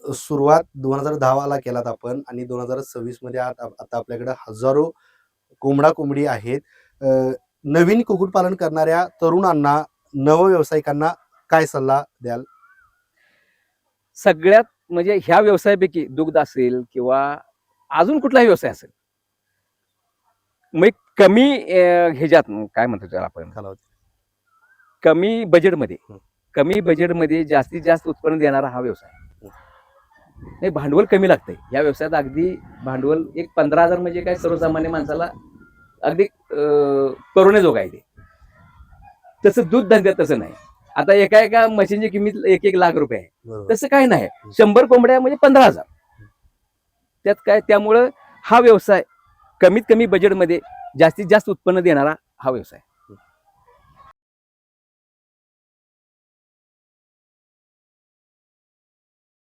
सुरुवात 2010 केलात आपण आणि 2026 मध्ये आता आपल्याकडे हजारो कोंबडी आहेत. नवीन कुक्कुटपालन करणाऱ्या तरुणांना, नवव्यवसायिकांना काय सल्ला द्याल? सगळ्यात म्हणजे ह्या व्यवसायापैकी दुग्ध असेल किंवा अजून कुठलाही व्यवसाय असेल, मग कमी ह्याच्यात काय म्हणतो त्याला आपण, कालावधी. कमी बजेटमध्ये हं. कमी बजेटमध्ये जास्तीत जास्त उत्पन्न देणारा हा व्यवसाय. नाही, भांडवल कमी लागतंय या व्यवसायात. अगदी भांडवल एक 15,000 म्हणजे काय सर्वसामान्य माणसाला अगदी करुणेजोग आहे ते. तसं दूध धंद्यात तसं नाही. आता एका मशीनची किंमत 1-1 लाख रुपये आहे. बरोबर. तसं काय नाही. 100 कोंबड्या म्हणजे 15,000. त्यात काय, त्यामुळं हा व्यवसाय कमीत कमी बजेटमध्ये जास्तीत जास्त उत्पन्न देणारा हा व्यवसाय.